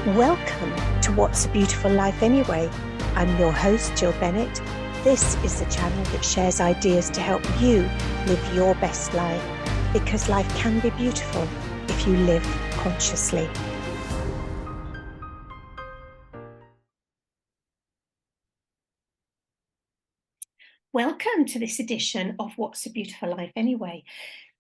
Welcome to What's a Beautiful Life Anyway? I'm your host, Jill Bennett. This is the channel that shares ideas to help you live your best life, because life can be beautiful if you live consciously. Welcome to this edition of What's a Beautiful Life Anyway?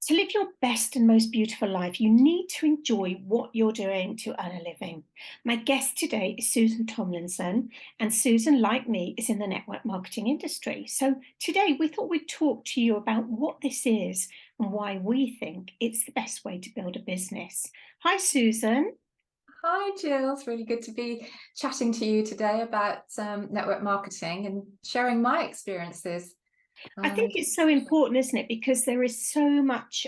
To live your best and most beautiful life, you need to enjoy what you're doing to earn a living. My guest today is Susan Tomlinson, and Susan, like me, is in the network marketing industry. So today we thought we'd talk to you about what this is and why we think it's the best way to build a business. Hi, Susan. Hi, Jill. It's really good to be chatting to you today about network marketing and sharing my experiences. I think it's so important, isn't it? Because there is so much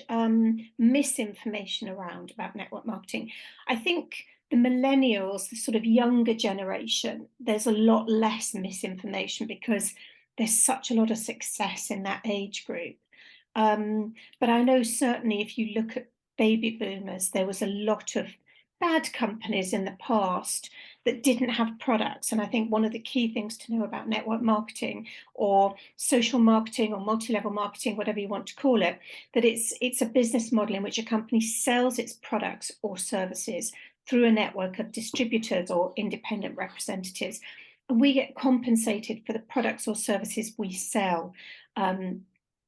misinformation around about network marketing. I think the millennials, the sort of younger generation, there's a lot less misinformation because there's such a lot of success in that age group. But I know certainly if you look at baby boomers, there was a lot of bad companies in the past that didn't have products. And I think one of the key things to know about network marketing or social marketing or multi-level marketing, whatever you want to call it, that it's a business model in which a company sells its products or services through a network of distributors or independent representatives. And we get compensated for the products or services we sell.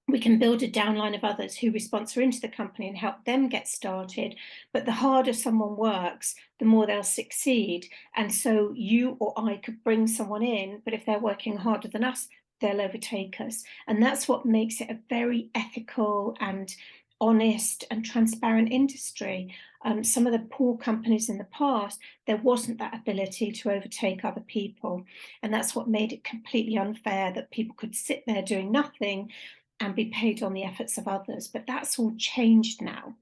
We can build a downline of others who we sponsor into the company and help them get started. But the harder someone works, the more they'll succeed. And so you or I could bring someone in, but if they're working harder than us, they'll overtake us. And that's what makes it a very ethical and honest and transparent industry. Some of the poor companies in the past, there wasn't that ability to overtake other people. And that's what made it completely unfair that people could sit there doing nothing and be paid on the efforts of others. But that's all changed now.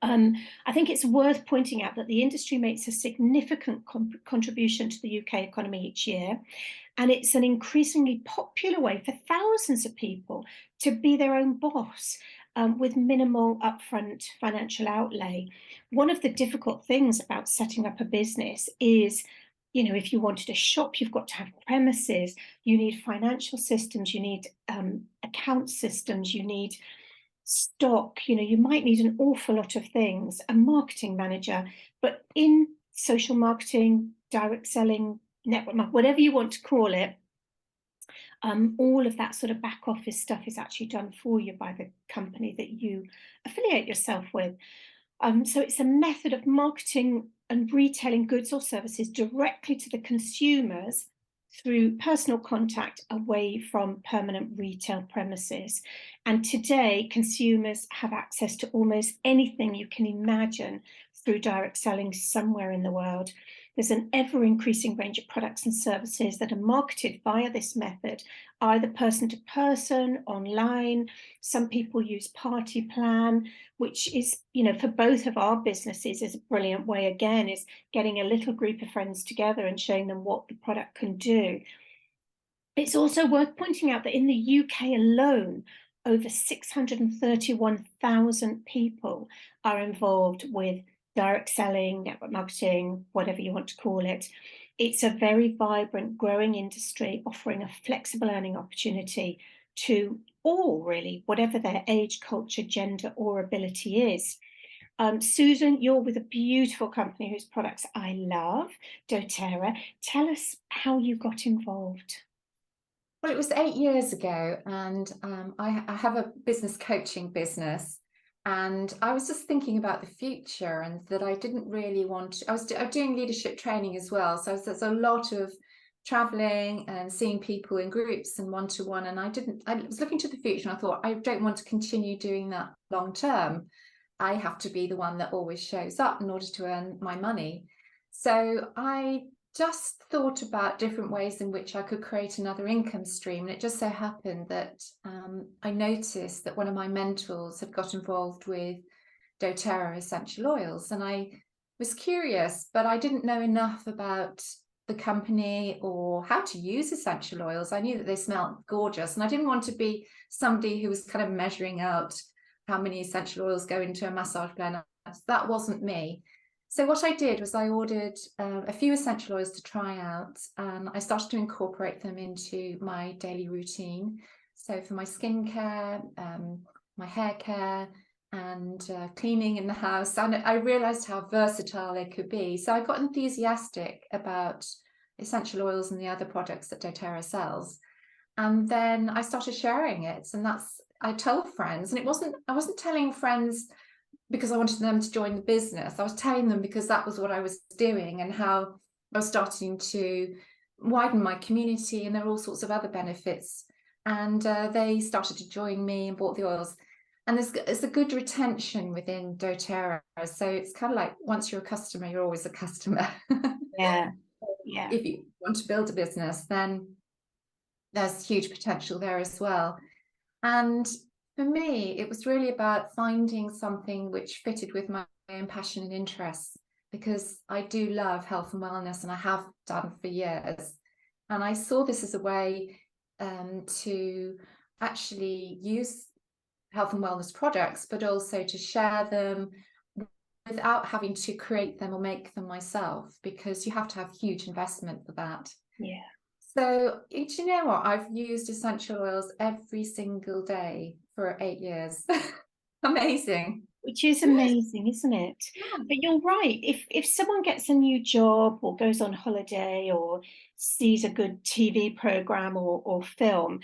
I think it's worth pointing out that the industry makes a significant contribution to the UK economy each year, and it's an increasingly popular way for thousands of people to be their own boss with minimal upfront financial outlay. One of the difficult things about setting up a business is, you know, if you wanted a shop, you've got to have premises, you need financial systems, you need account systems, you need stock, you know, you might need an awful lot of things, a marketing manager. But in social marketing, direct selling, network marketing, whatever you want to call it, all of that sort of back office stuff is actually done for you by the company that you affiliate yourself with. So it's a method of marketing and retailing goods or services directly to the consumers through personal contact away from permanent retail premises. And today, consumers have access to almost anything you can imagine through direct selling somewhere in the world. There's an ever-increasing range of products and services that are marketed via this method, either person to person, online. Some people use Party Plan, which is, you know, for both of our businesses is a brilliant way, again, is getting a little group of friends together and showing them what the product can do. It's also worth pointing out that in the UK alone, over 631,000 people are involved with direct selling, network marketing, whatever you want to call it. It's a very vibrant, growing industry offering a flexible earning opportunity to all, really, whatever their age, culture, gender, or ability is. Susan, you're with a beautiful company whose products I love, DoTerra. Tell us how you got involved. Well, it was 8 years ago, and I have a business coaching business, and I was just thinking about the future, and that I didn't really want to, I was doing leadership training as well, so there's a lot of traveling and seeing people in groups and one-to-one, and I was looking to the future, and I thought, I don't want to continue doing that long term. I have to be the one that always shows up in order to earn my money. So I just thought about different ways in which I could create another income stream. And it just so happened that I noticed that one of my mentors had got involved with doTERRA essential oils. And I was curious, but I didn't know enough about the company or how to use essential oils. I knew that they smelled gorgeous, and I didn't want to be somebody who was kind of measuring out how many essential oils go into a massage blend. That wasn't me. So what I did was I ordered a few essential oils to try out, and I started to incorporate them into my daily routine. So for my skincare, my hair care, and cleaning in the house, and I realized how versatile they could be. So I got enthusiastic about essential oils and the other products that doTerra sells. And then I started sharing it, and I told friends, and I wasn't telling friends because I wanted them to join the business. I was telling them because that was what I was doing and how I was starting to widen my community, and there were all sorts of other benefits. And they started to join me and bought the oils. And there's a good retention within doTerra. So it's kind of like once you're a customer, you're always a customer. Yeah, yeah. If you want to build a business, then there's huge potential there as well. And for me, it was really about finding something which fitted with my own passion and interests, because I do love health and wellness, and I have done for years. And I saw this as a way to actually use health and wellness products, but also to share them without having to create them or make them myself, because you have to have huge investment for that. Yeah. So, do you know what? I've used essential oils every single day for 8 years. Amazing. Which is amazing, isn't it? Yeah. But you're right. If someone gets a new job or goes on holiday or sees a good TV program or film,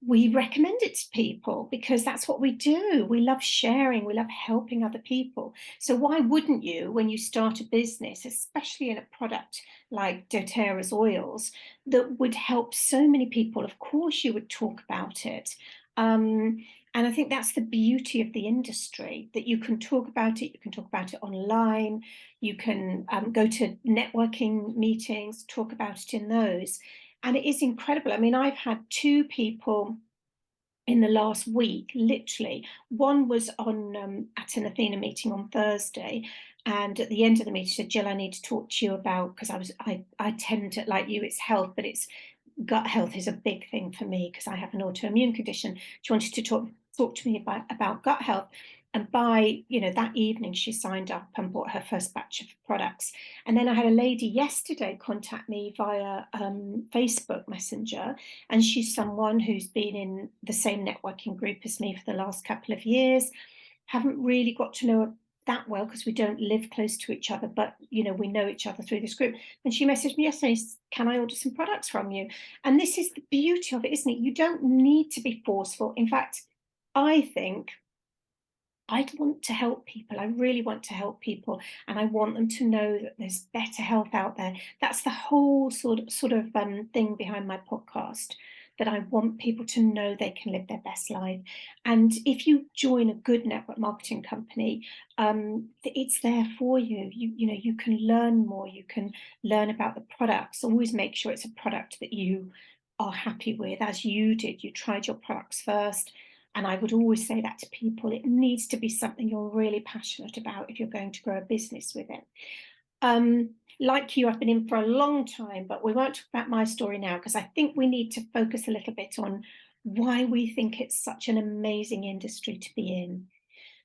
we recommend it to people because that's what we do. We love sharing, we love helping other people. So why wouldn't you, when you start a business, especially in a product like doTerra's oils, that would help so many people? Of course, you would talk about it. Um, and I think that's the beauty of the industry, that you can talk about it, you can talk about it online, you can go to networking meetings, talk about it in those. And it is incredible. I mean, I've had two people in the last week, literally. One was on at an Athena meeting on Thursday, and at the end of the meeting, she said, "Jill, I need to talk to you about," because I tend to, like you, it's health, but it's gut health is a big thing for me because I have an autoimmune condition. She wanted to talk to me about gut health. And by, that evening, she signed up and bought her first batch of products. And then I had a lady yesterday contact me via Facebook Messenger, and she's someone who's been in the same networking group as me for the last couple of years. Haven't really got to know her that well because we don't live close to each other, but we know each other through this group. And she messaged me yesterday, "Can I order some products from you?" And this is the beauty of it, isn't it? You don't need to be forceful. In fact, I think I want to help people. I really want to help people, and I want them to know that there's better health out there. That's the whole sort of thing behind my podcast. That I want people to know they can live their best life. And if you join a good network marketing company, it's there for you. You can learn more. You can learn about the products. Always make sure it's a product that you are happy with, as you did. You tried your products first. And I would always say that to people. It needs to be something you're really passionate about if you're going to grow a business with it. Like you, I've been in for a long time, but we won't talk about my story now because I think we need to focus a little bit on why we think it's such an amazing industry to be in.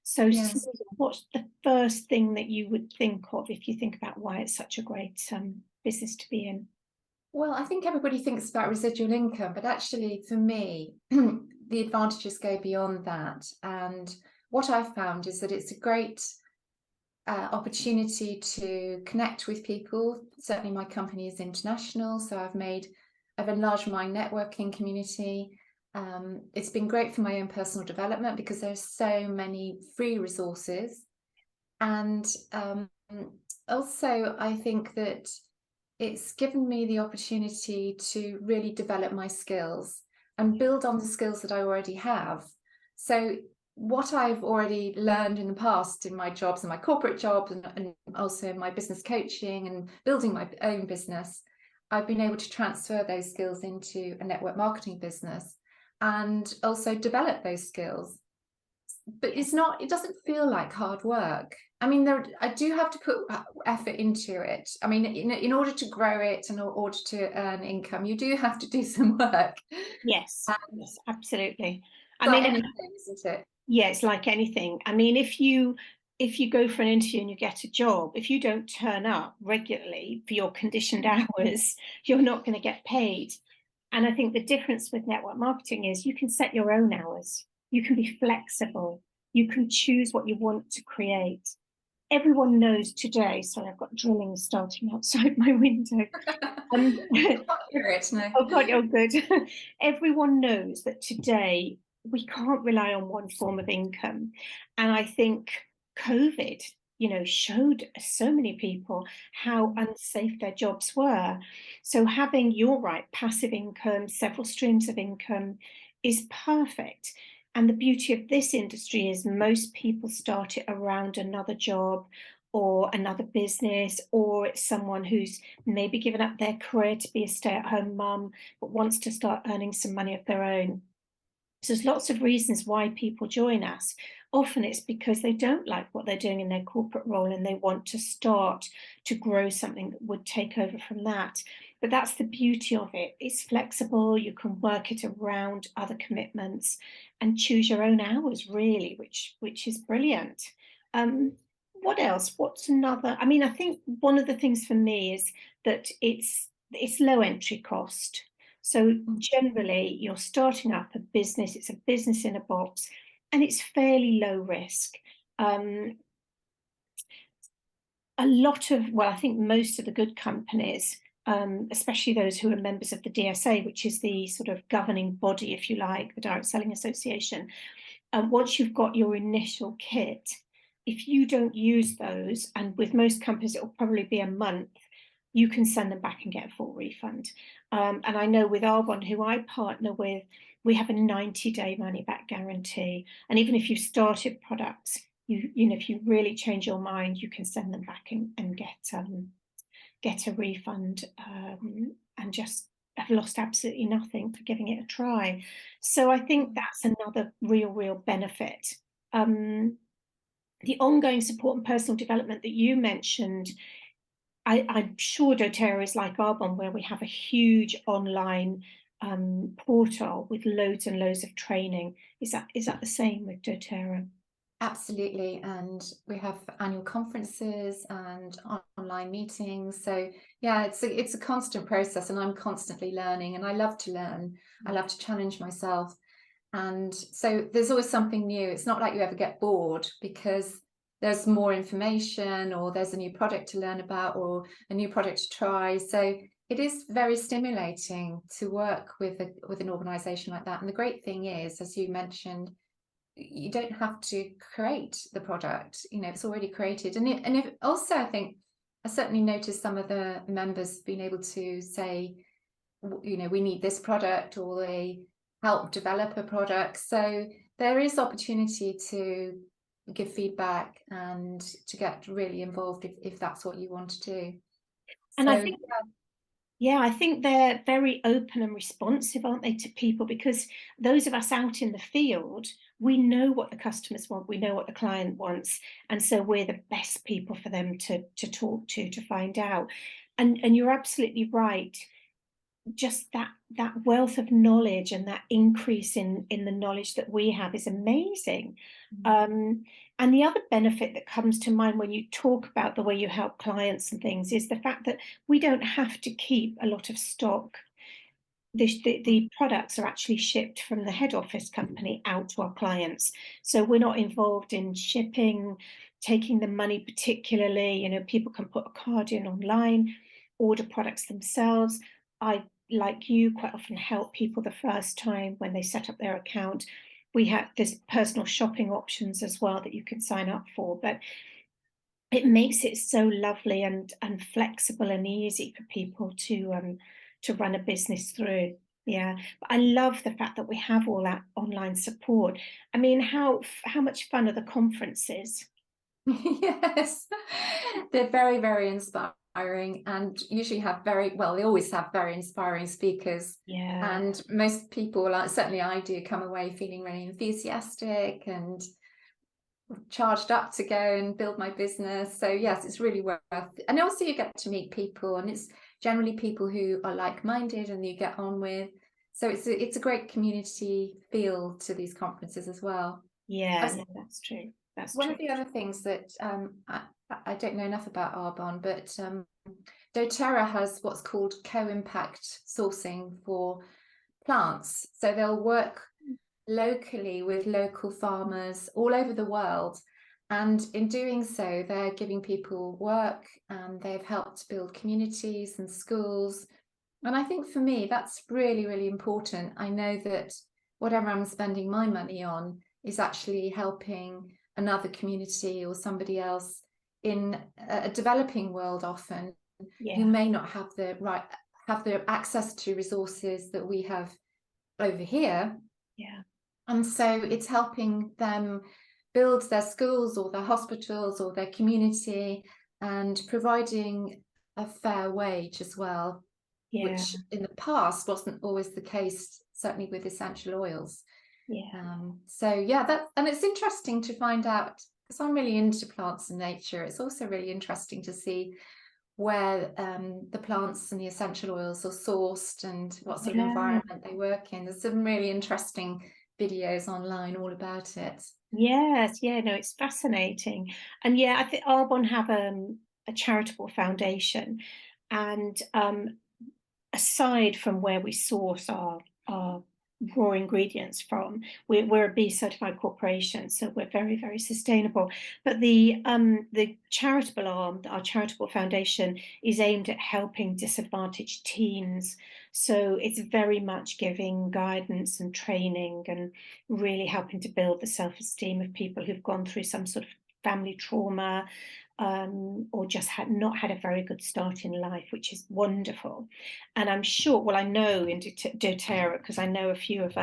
So, Yes. Susan, what's the first thing that you would think of if you think about why it's such a great business to be in? Well, I think everybody thinks about residual income, but actually, for me, the advantages go beyond that. And what I've found is that it's a great opportunity to connect with people. Certainly, my company is international, so I've enlarged my networking community. It's been great for my own personal development because there's so many free resources, and also I think that it's given me the opportunity to really develop my skills and build on the skills that I already have. So what I've already learned in the past in my jobs and my corporate jobs, and also in my business coaching and building my own business, I've been able to transfer those skills into a network marketing business and also develop those skills. But it doesn't feel like hard work. I mean, I do have to put effort into it. I mean, in order to grow it and in order to earn income, you do have to do some work. Yes, yes, absolutely. I Like mean, anything, isn't it? yeah, it's like anything. I mean, if you go for an interview and you get a job, if you don't turn up regularly for your conditioned hours, you're not going to get paid. And I think the difference with network marketing is you can set your own hours. You can be flexible. You can choose what you want to create. Everyone knows today, sorry, I've got drilling starting outside my window. Um, I can't hear it, no. oh God, oh good. Everyone knows that today we can't rely on one form of income. And I think COVID, showed so many people how unsafe their jobs were. So having, you're right, passive income, several streams of income is perfect. And the beauty of this industry is most people start it around another job or another business, or it's someone who's maybe given up their career to be a stay-at-home mum, but wants to start earning some money of their own. So there's lots of reasons why people join us. Often it's because they don't like what they're doing in their corporate role and they want to start to grow something that would take over from that. But that's the beauty of it. It's flexible. You can work it around other commitments and choose your own hours, really, which is brilliant. What else? What's another? I mean, I think one of the things for me is that it's low entry cost. So generally, you're starting up a business, it's a business in a box, and it's fairly low risk. A lot of, well, I think most of the good companies, especially those who are members of the DSA, which is the sort of governing body, if you like, the Direct Selling Association, once you've got your initial kit, if you don't use those, and with most companies, it will probably be a month, you can send them back and get a full refund. And I know with Arbonne, who I partner with, we have a 90-day money back guarantee. And even if you've started products, if you really change your mind, you can send them back and get a refund, and just have lost absolutely nothing for giving it a try. So I think that's another real benefit. The ongoing support and personal development that you mentioned, I'm sure doTerra is like Arbonne, where we have a huge online portal with loads and loads of training. Is that the same with doTerra? Absolutely, and we have annual conferences and online meetings. So yeah, it's a constant process, and I'm constantly learning, and I love to learn. I love to challenge myself, and so there's always something new. It's not like you ever get bored because there's more information, or there's a new product to learn about, or a new product to try. So it is very stimulating to work with an organization like that. And the great thing is, as you mentioned, you don't have to create the product, it's already created. And if also, I think I certainly noticed some of the members being able to say, we need this product, or they help develop a product. So there is opportunity to give feedback and to get really involved if that's what you want to do. And So I think, yeah, I think they're very open and responsive, aren't they, to people? Because those of us out in the field, we know what the customers want, we know what the client wants, and so we're the best people for them to talk to find out. And you're absolutely right. Just that wealth of knowledge and that increase in the knowledge that we have is amazing. And the other benefit that comes to mind when you talk about the way you help clients and things is the fact that we don't have to keep a lot of stock. The products are actually shipped from the head office company out to our clients. So we're not involved in shipping, taking the money particularly. People can put a card in online, order products themselves. I, like you, quite often help people the first time when they set up their account. There's personal shopping options as well that you can sign up for, but it makes it so lovely and flexible and easy for people to run a business through. Yeah, but I love the fact that we have all that online support. I mean, how much fun are the conferences? yes, they're very inspiring, and usually have they always have very inspiring speakers. Yeah. And most people, certainly I do, come away feeling really enthusiastic and charged up to go and build my business. So yes, it's really worth it. And also you get to meet people, and it's generally people who are like-minded and you get on with. So it's a great community feel to these conferences as well. Yeah, no, that's true. That's One true. of the other things that I don't know enough about Arbonne, but doTerra has what's called co-impact sourcing for plants. So they'll work locally with local farmers all over the world. And in doing so, they're giving people work, and they've helped build communities and schools. And I think for me, that's really, really important. I know that whatever I'm spending my money on is actually helping another community or somebody else in a developing world, often, who Yeah, may not have the access to resources that we have over here. yeah, And so it's helping them build their schools or their hospitals or their community, and providing a fair wage as well, yeah, which in the past wasn't always the case, certainly with essential oils. yeah. So yeah, and it's interesting to find out, because I'm really into plants and nature. It's also really interesting to see where the plants and the essential oils are sourced and what sort of Yeah. environment they work in. There's some really interesting videos online all about it. Yes, yeah, no, it's fascinating. And yeah, I think Arbonne have a charitable foundation, and aside from where we source our raw ingredients from, we're a B certified corporation, so we're very, very sustainable. But the charitable arm, our charitable foundation, is aimed at helping disadvantaged teens. So it's very much giving guidance and training, and really helping to build the self-esteem of people who've gone through some sort of family trauma, or just not had a very good start in life, which is wonderful. And I'm sure, well, I know in doTERRA, because I know a few of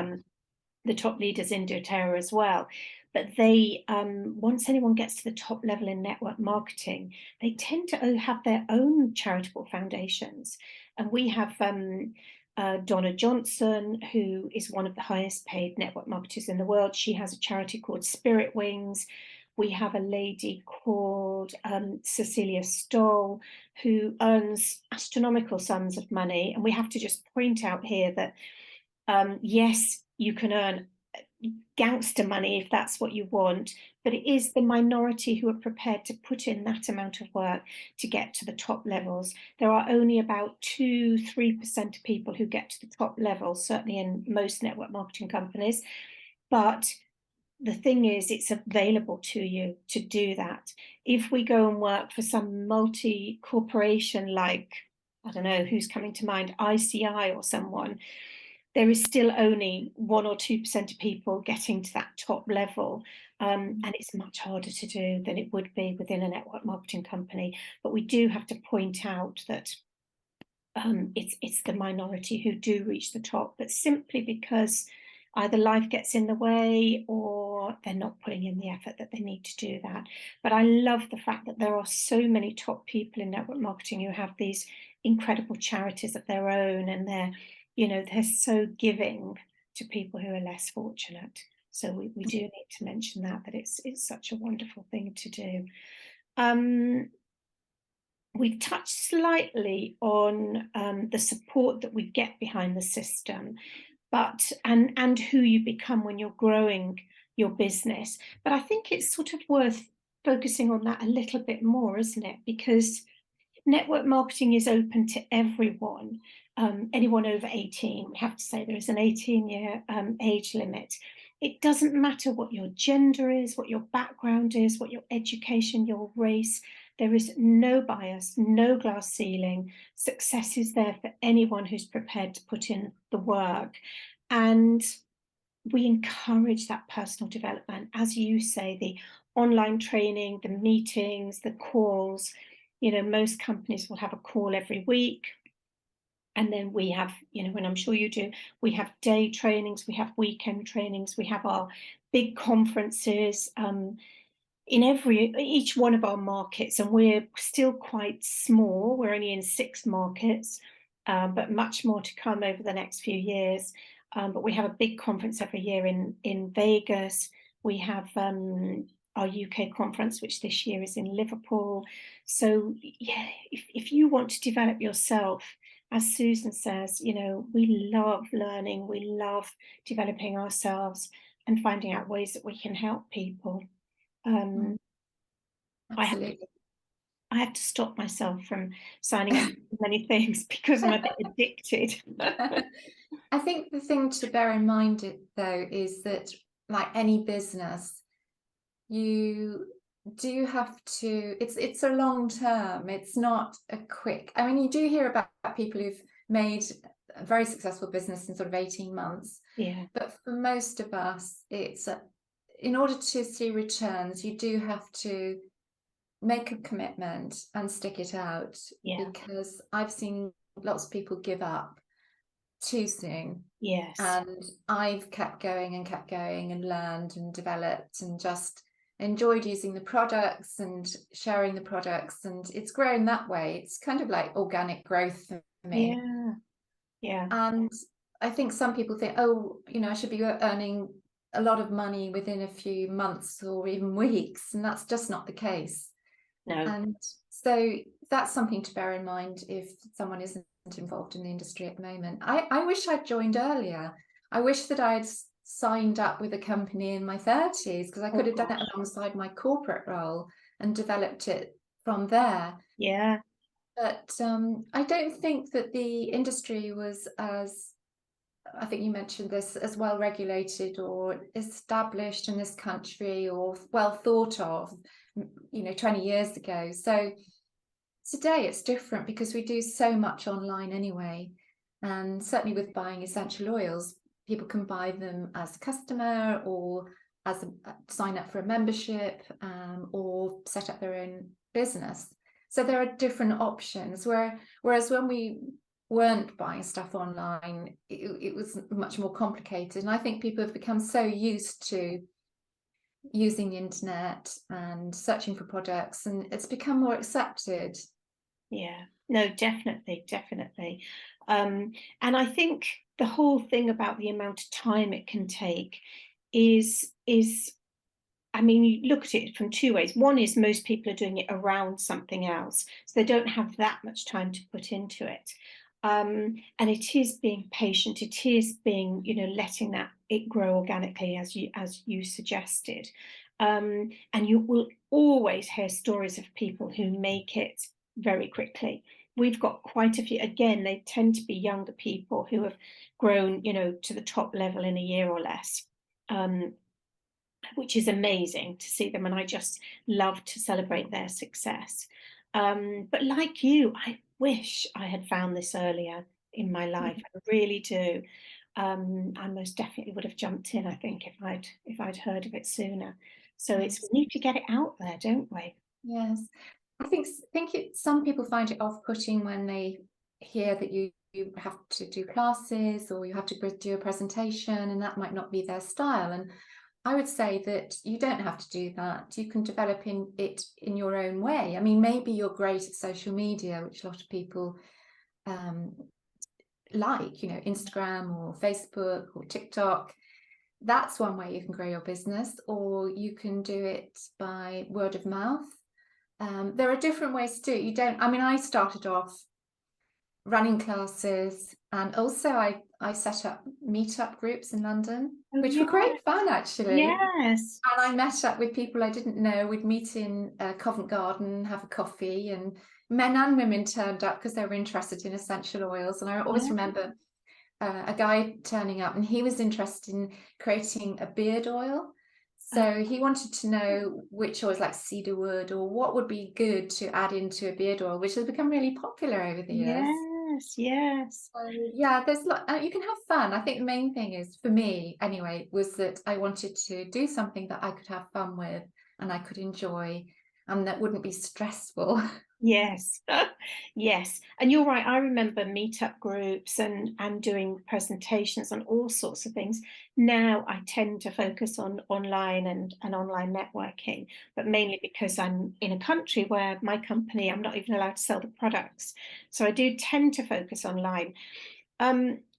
the top leaders in doTERRA as well. But they, once anyone gets to the top level in network marketing, they tend to have their own charitable foundations. And we have Donna Johnson, who is one of the highest paid network marketers in the world. She has a charity called Spirit Wings. We have a lady called Cecilia Stoll, who earns astronomical sums of money. And we have to just point out here that, yes, you can earn gangster money if that's what you want, but it is the minority who are prepared to put in that amount of work to get to the top levels. There are only about 2-3% of people who get to the top level, certainly in most network marketing companies. But the thing is, it's available to you to do that. If we go and work for some multi-corporation, like, I don't know who's coming to mind, ICI or someone, there is still only 1 or 2% of people getting to that top level. And it's much harder to do than it would be within a network marketing company. But we do have to point out that it's the minority who do reach the top, but simply because either life gets in the way or they're not putting in the effort that they need to do that. But I love the fact that there are so many top people in network marketing who have these incredible charities of their own, and they're so giving to people who are less fortunate. So we do need to mention that it's such a wonderful thing to do. We've touched slightly on the support that we get behind the system, but and who you become when you're growing your business. But I think it's sort of worth focusing on that a little bit more, isn't it? Because network marketing is open to everyone, anyone over 18. We have to say there is an 18-year age limit. It doesn't matter what your gender is, what your background is, what your education, your race. There is no bias, no glass ceiling. Success is there for anyone who's prepared to put in the work. And we encourage that personal development. As you say, the online training, the meetings, the calls. Most companies will have a call every week. And then we have, and I'm sure you do, we have day trainings, we have weekend trainings, we have our big conferences in each one of our markets. And we're still quite small. We're only in 6 markets, but much more to come over the next few years. But we have a big conference every year in Vegas. We have our UK conference, which this year is in Liverpool. So yeah, if you want to develop yourself, as Susan says, we love learning, we love developing ourselves and finding out ways that we can help people. Um, I have Absolutely. I have to stop myself from signing up for many things because I'm a bit addicted. I think the thing to bear in mind though is that, like any business, you do have to, it's a long term, it's not a quick, I mean, you do hear about people who've made a very successful business in sort of 18 months, Yeah, but for most of us, in order to see returns, you do have to make a commitment and stick it out, yeah, because I've seen lots of people give up too soon. yes, And I've kept going and learned and developed and just enjoyed using the products and sharing the products. And it's grown that way. It's kind of like organic growth for me. yeah, yeah. And I think some people think, oh, I should be earning a lot of money within a few months or even weeks. And that's just not the case. No, And so that's something to bear in mind if someone isn't involved in the industry at the moment. I wish I'd joined earlier. I wish that I'd signed up with a company in my 30s, because I oh could have done it gosh, alongside my corporate role and developed it from there. yeah, But I don't think that the industry was as, I think you mentioned this, as well regulated or established in this country or well thought of, 20 years ago. So today it's different because we do so much online anyway. And certainly with buying essential oils, people can buy them as a customer or as sign up for a membership, or set up their own business. So there are different options. Whereas when we weren't buying stuff online, it was much more complicated. And I think people have become so used to using the internet and searching for products, and it's become more accepted. yeah. No, definitely, definitely. And I think the whole thing about the amount of time it can take is I mean, you look at it from two ways. One is most people are doing it around something else, so they don't have that much time to put into it. And it is being patient. It is being, letting that it grow organically as you suggested. And you will always hear stories of people who make it very quickly. We've got quite a few. Again, they tend to be younger people who have grown, to the top level in a year or less. Um, which is amazing to see them, and I just love to celebrate their success. But like you, I wish I had found this earlier in my life. I really do. I most definitely would have jumped in, I think, if I'd heard of it sooner. So it's Yes. we need to get it out there, don't we? Yes. Some people find it off-putting when they hear that you have to do classes or you have to do a presentation, and that might not be their style. And I would say that you don't have to do that. You can develop it in your own way. I mean, maybe you're great at social media, which a lot of people um, like, Instagram or Facebook or TikTok. That's one way you can grow your business, or you can do it by word of mouth. There are different ways to do it. I started off running classes, and also I set up meetup groups in London, Oh which were yeah, great fun actually. yes, And I met up with people I didn't know. We'd meet in Covent Garden, have a coffee, and men and women turned up because they were interested in essential oils. And I always yeah, remember a guy turning up, and he was interested in creating a beard oil. So he wanted to know which oils, like cedarwood, or what would be good to add into a beard oil, which has become really popular over the years. yes, yes. So yeah, there's you can have fun. I think the main thing is, for me anyway, was that I wanted to do something that I could have fun with and I could enjoy, and that wouldn't be stressful. Yes, yes, and you're right. I remember meetup groups and doing presentations on all sorts of things. Now I tend to focus on online and online networking, but mainly because I'm in a country where my company, I'm not even allowed to sell the products. So I do tend to focus online.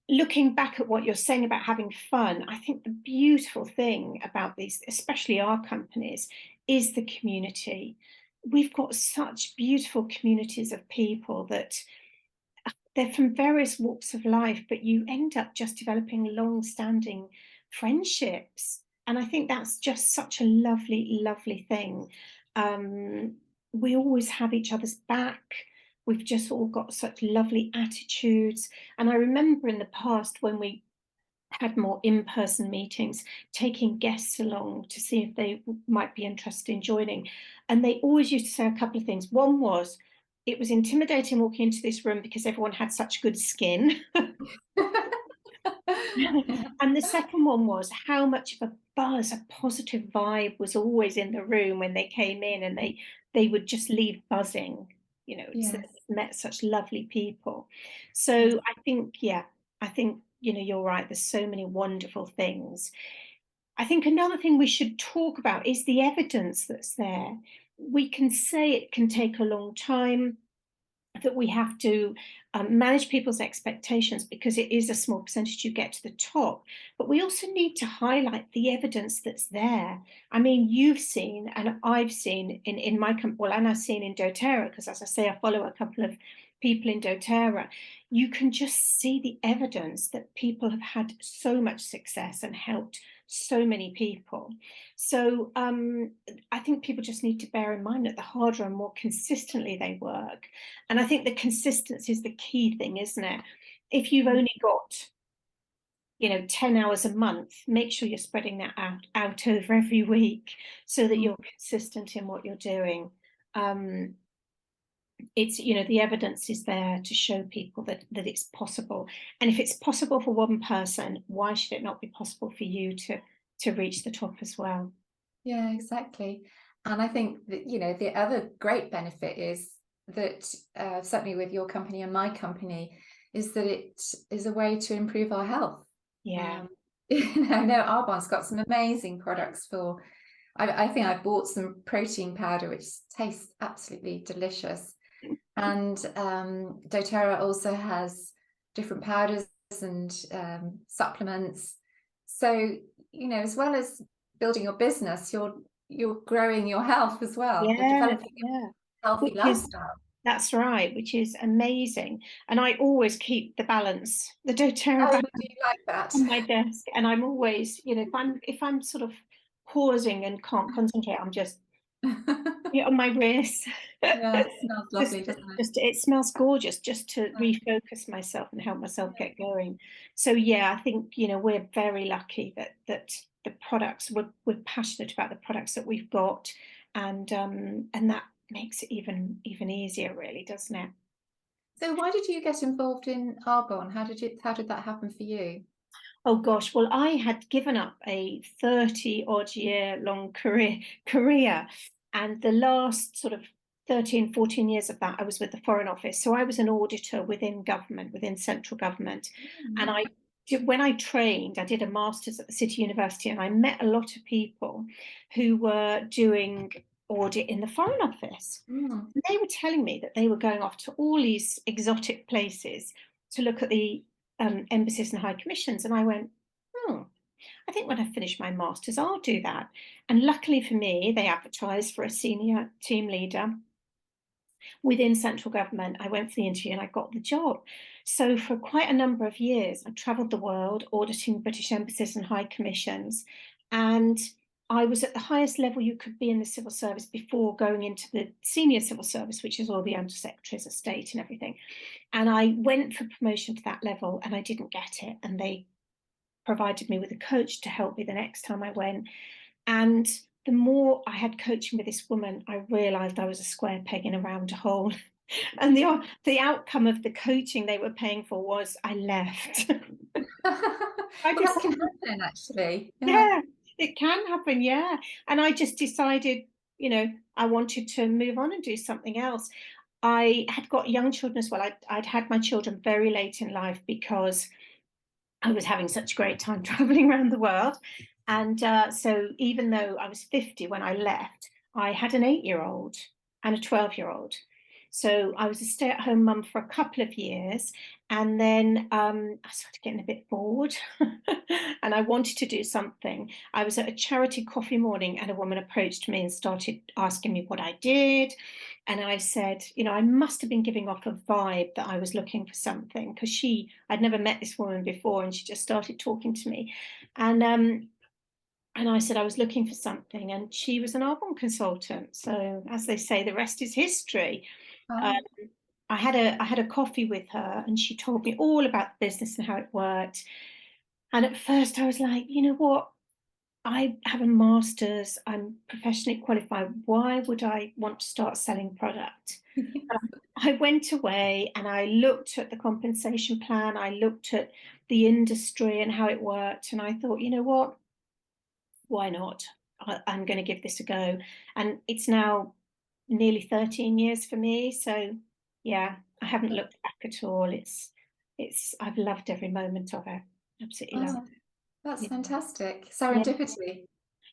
Looking back at what you're saying about having fun, I think the beautiful thing about these, especially our companies, is the community. We've got such beautiful communities of people that they're from various walks of life, but you end up just developing long-standing friendships. And I think that's just such a lovely, lovely thing. Um, we always have each other's back. We've just all got such lovely attitudes. And I remember in the past when we had more in-person meetings, taking guests along to see if they might be interested in joining. And they always used to say a couple of things. One was, it was intimidating walking into this room because everyone had such good skin. And the second one was how much of a buzz, a positive vibe was always in the room when they came in, and they would just leave buzzing, so Yes. they've met such lovely people. Yes. So yeah, I think, you're right. There's so many wonderful things. I think another thing we should talk about is the evidence that's there. We can say it can take a long time, that we have to manage people's expectations because it is a small percentage you get to the top. But we also need to highlight the evidence that's there. I mean, you've seen, and I've seen in my company, well, and I've seen in doTerra, because as I say, I follow a couple of people in doTerra. You can just see the evidence that people have had so much success and helped so many people. So I think people just need to bear in mind that the harder and more consistently they work, and I think the consistency is the key thing, isn't it? If you've only got, 10 hours a month, make sure you're spreading that out over every week so that Mm. you're consistent in what you're doing. It's, the evidence is there to show people that it's possible. And if it's possible for one person, why should it not be possible for you to reach the top as well? Yeah, exactly. And I think that, the other great benefit is that, certainly with your company and my company, is that it is a way to improve our health. Yeah. Um, I know Arbonne's got some amazing products for, I think I bought some protein powder, which tastes absolutely delicious. And doTerra also has different powders and supplements. So, as well as building your business, you're growing your health as well. You're Yeah, developing yeah. a healthy Which is lifestyle. That's right, which is amazing. And I always keep the balance, the doTERRA Oh, balance do you like that? on my desk. And I'm always, if I'm sort of pausing and can't concentrate, I'm just on my wrist. Yeah, it smells Just, lovely, doesn't it? just it smells gorgeous, just to Yeah, refocus myself and help myself yeah. get going. So yeah, I think, we're very lucky that the products, we're passionate about the products that we've got, and that makes it even easier, really, doesn't it? So why did you get involved in Arbonne? How did that happen for you? Oh gosh, well, I had given up a 30 odd year long career, and the last sort of 13, 14 years of that, I was with the Foreign Office. So I was an auditor within government, within central government. And Mm. when I trained, I did a master's at the City University, and I met a lot of people who were doing audit in the Foreign Office. Mm. They were telling me that they were going off to all these exotic places to look at the embassies and high commissions. And I went, I think when I finish my master's, I'll do that. And luckily for me, they advertised for a senior team leader within central government. I went for the interview and I got the job. So for quite a number of years, I travelled the world auditing British embassies and high commissions. And I was at the highest level you could be in the civil service before going into the senior civil service, which is all the undersecretaries of state and everything. And I went for promotion to that level and I didn't get it. And they provided me with a coach to help me the next time I went. And the more I had coaching with this woman, I realized I was a square peg in a round hole. And the outcome of the coaching they were paying for was I left. I Well, just, that can happen actually. Yeah. yeah, it can happen. Yeah. And I just decided, I wanted to move on and do something else. I had got young children as well. I'd had my children very late in life because I was having such a great time traveling around the world. And so even though I was 50 when I left, I had an 8-year-old and a 12-year-old. So I was a stay-at-home mum for a couple of years. And then I started getting a bit bored and I wanted to do something. I was at a charity coffee morning and a woman approached me and started asking me what I did. And I said, I must have been giving off a vibe that I was looking for something, because I'd never met this woman before and she just started talking to me. And And I said I was looking for something, and she was an Arbonne consultant. So as they say, the rest is history. Um, Oh, I had a coffee with her, and she told me all about the business and how it worked. And at first, I was like, you know what? I have a master's. I'm professionally qualified. Why would I want to start selling product? I went away and I looked at the compensation plan. I looked at the industry and how it worked, and I thought, you know what? Why not? I'm going to give this a go. And it's now nearly 13 years for me. So yeah, I haven't looked back at all. I've loved every moment of it. Absolutely loved oh, that's it. fantastic. Yeah. Serendipity.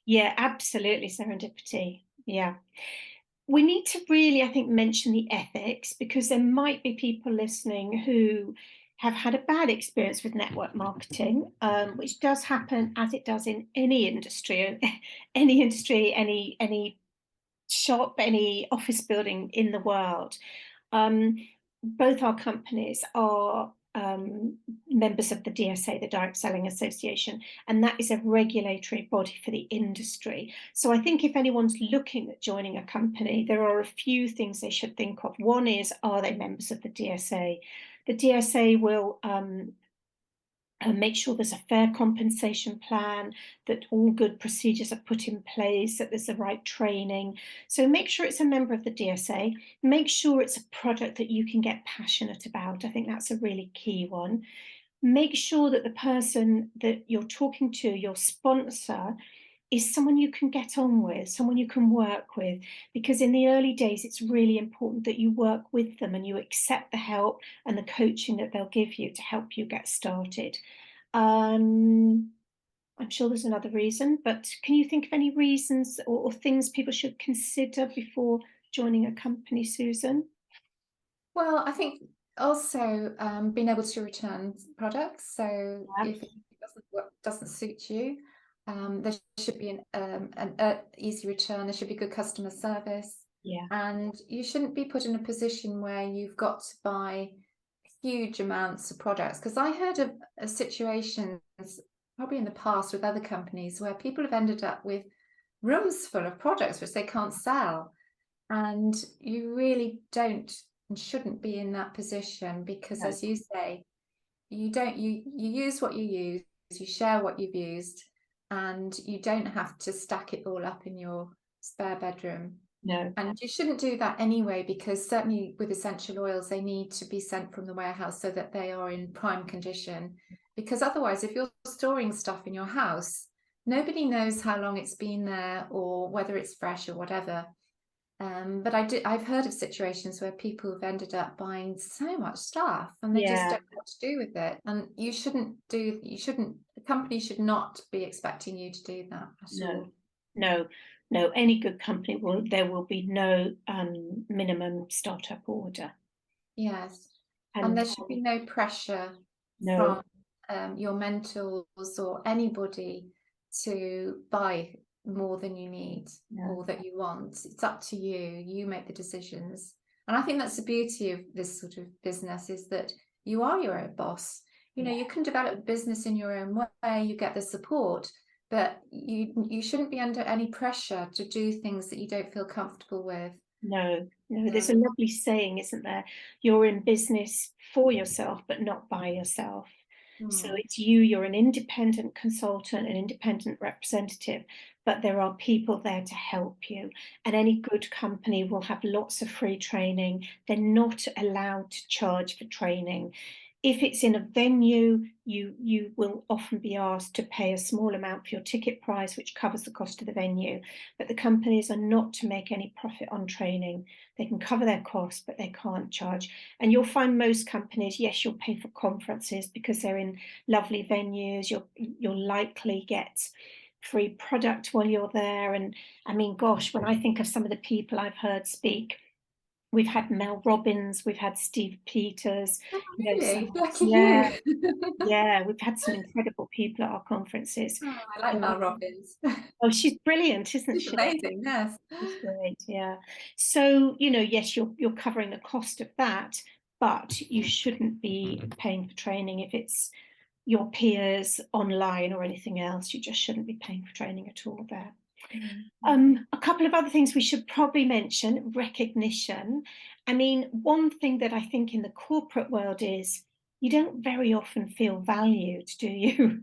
Yeah, absolutely serendipity. Yeah. We need to really, I think, mention the ethics, because there might be people listening who have had a bad experience with network marketing, which does happen, as it does in any industry, any industry, any shop, any office building in the world. Um, Both our companies are members of the DSA, the Direct Selling Association, and that is a regulatory body for the industry. So I think if anyone's looking at joining a company, there are a few things they should think of. One is, are they members of the DSA? The DSA will make sure there's a fair compensation plan, that all good procedures are put in place, that there's the right training. So make sure it's a member of the DSA. Make sure it's a product that you can get passionate about. I think that's a really key one. Make sure that the person that you're talking to, your sponsor, is someone you can get on with, someone you can work with, because in the early days, it's really important that you work with them and you accept the help and the coaching that they'll give you to help you get started. Um, I'm sure there's another reason, but can you think of any reasons or things people should consider before joining a company, Susan? Well, I think also being able to return products. So Yeah, if it doesn't suit you, there should be an easy return. There should be good customer service, yeah, and you shouldn't be put in a position where you've got to buy huge amounts of products. Because I heard of situations probably in the past with other companies where people have ended up with rooms full of products which they can't sell. And you really don't and shouldn't be in that position because, no, as you say, you use what you use, you share what you've used, and you don't have to stack it all up in your spare bedroom. no, And you shouldn't do that anyway, because certainly with essential oils, they need to be sent from the warehouse so that they are in prime condition. Because otherwise, if you're storing stuff in your house, nobody knows how long it's been there or whether it's fresh or whatever. But I've heard of situations where people have ended up buying so much stuff and they just yeah, don't know what to do with it. And the company should not be expecting you to do that at no, all. no, no. Any good company there will be no minimum startup order. Yes. And And there should be no pressure no, from your mentors or anybody to buy more than you need no, or that you want. It's up to you. You make the decisions. And I think that's the beauty of this sort of business, is that you are your own boss. You know, yeah, you can develop business in your own way, you get the support, but you shouldn't be under any pressure to do things that you don't feel comfortable with. no, no. There's a Um, lovely saying, isn't there? You're in business for yourself, but not by yourself. So hmm. it's you, you're an independent consultant, an independent representative, but there are people there to help you. And any good company will have lots of free training. They're not allowed to charge for training. If it's in a venue, you will often be asked to pay a small amount for your ticket price, which covers the cost of the venue. But the companies are not to make any profit on training. They can cover their costs, but they can't charge. And you'll find most companies, yes, you'll pay for conferences because they're in lovely venues. You'll likely get free product while you're there. And I mean, gosh, when I think of some of the people I've heard speak, we've had Mel Robbins, we've had Steve Peters, Oh, really? some, Lucky yeah, you. yeah, we've had some incredible people at our conferences. Oh, I like Mel Robbins. Oh, she's brilliant, isn't She's she? amazing, yes. She's great, yeah. So, yes, you're covering the cost of that, but you shouldn't be paying for training if it's your peers online or anything else. You just shouldn't be paying for training at all there. A couple of other things we should probably mention: recognition. I mean, one thing that I think in the corporate world is you don't very often feel valued, do you?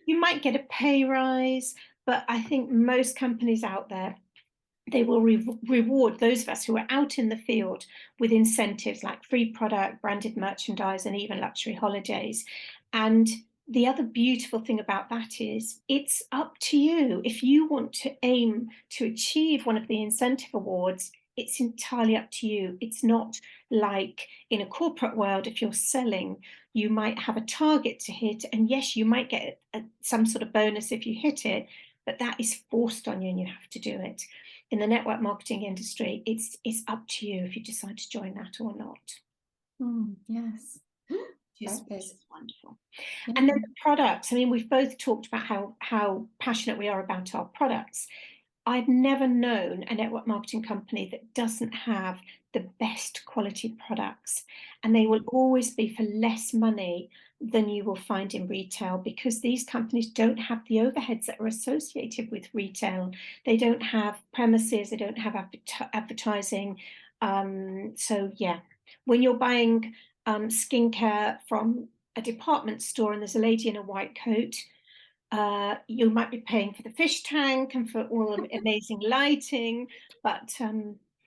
You might get a pay rise, but I think most companies out there, they will reward those of us who are out in the field with incentives like free product, branded merchandise, and even luxury holidays. And the other beautiful thing about that is it's up to you. If you want to aim to achieve one of the incentive awards, it's entirely up to you. It's not like in a corporate world, if you're selling, you might have a target to hit. And yes, you might get some sort of bonus if you hit it, but that is forced on you and you have to do it. In the network marketing industry, it's up to you if you decide to join that or not. Yes. Which is wonderful. Yeah. And then the products. I mean, we've both talked about how passionate we are about our products. I've never known a network marketing company that doesn't have the best quality products, and they will always be for less money than you will find in retail, because these companies don't have the overheads that are associated with retail. They don't have premises, they don't have advertising. So yeah, when you're buying skincare from a department store and there's a lady in a white coat, you might be paying for the fish tank and for all the amazing lighting, but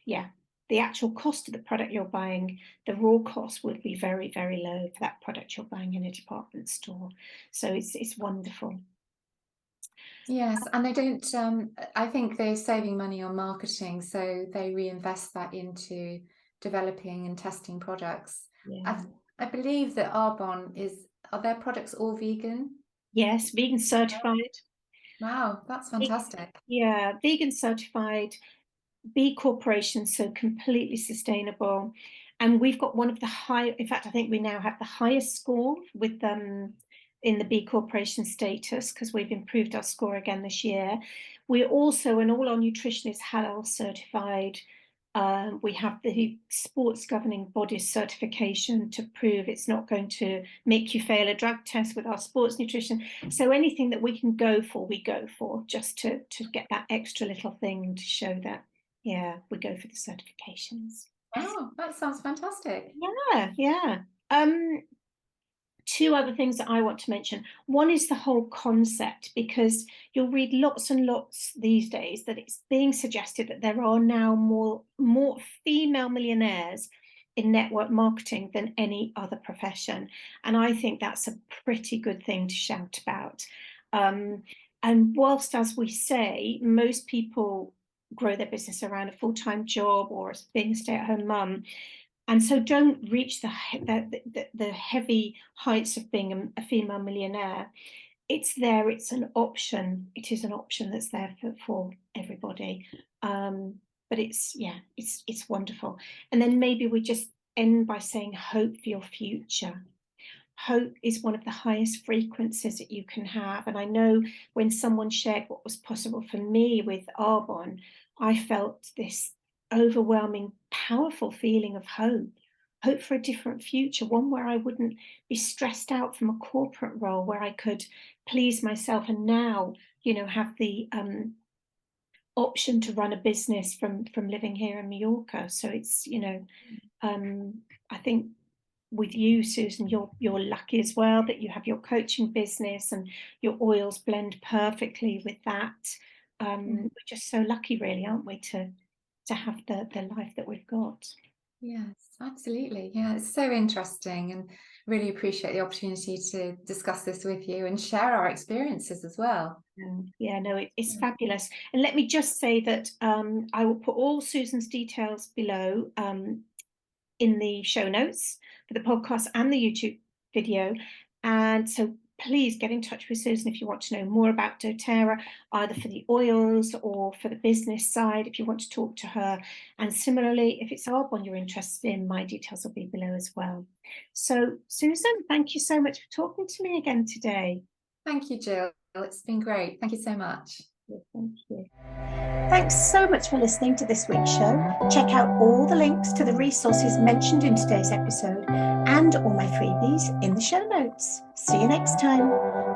yeah, the actual cost of the product you're buying, the raw cost would be very, very low for that product you're buying in a department store. So it's wonderful. Yes, and they don't, I think they're saving money on marketing, so they reinvest that into developing and testing products. Yeah. I believe that Arbonne are their products all vegan? Yes, vegan certified. Wow, that's fantastic. Yeah, vegan certified, B Corporation, so completely sustainable. And we've got one of the in fact, I think we now have the highest score with them in the B Corporation status, because we've improved our score again this year. We're also, and all our nutrition is halal certified. We have the sports governing bodies certification to prove it's not going to make you fail a drug test with our sports nutrition. So anything that we can go for, we go for, just to get that extra little thing to show that, yeah, we go for the certifications. Oh, that sounds fantastic. Yeah. Two other things that I want to mention. One is the whole concept, because you'll read lots and lots these days that it's being suggested that there are now more female millionaires in network marketing than any other profession. And I think that's a pretty good thing to shout about. And whilst, as we say, most people grow their business around a full-time job or being a stay-at-home mum, and so don't reach the heavy heights of being a female millionaire, it's there, it's an option. It is an option that's there for everybody. But it's wonderful. And then maybe we just end by saying hope for your future. Hope is one of the highest frequencies that you can have. And I know when someone shared what was possible for me with Arbonne, I felt this overwhelming, powerful feeling of hope for a different future, one where I wouldn't be stressed out from a corporate role, where I could please myself and now, have the option to run a business from living here in Mallorca. So it's, I think with you, Susan, you're lucky as well that you have your coaching business and your oils blend perfectly with that. We're just so lucky, really, aren't we, to have the life that we've got. Yes, absolutely. Yeah, it's so interesting, and really appreciate the opportunity to discuss this with you and share our experiences as well. Yeah, no, it's fabulous. And let me just say that I will put all Susan's details below in the show notes for the podcast and the YouTube video. And so please get in touch with Susan if you want to know more about doTerra, either for the oils or for the business side, if you want to talk to her. And similarly, if it's Arbonne you're interested in, my details will be below as well. So Susan, thank you so much for talking to me again today. Thank you, Jill. It's been great. Thank you so much. Thank you. Thanks so much for listening to this week's show. Check out all the links to the resources mentioned in today's episode and all my freebies in the show notes. See you next time.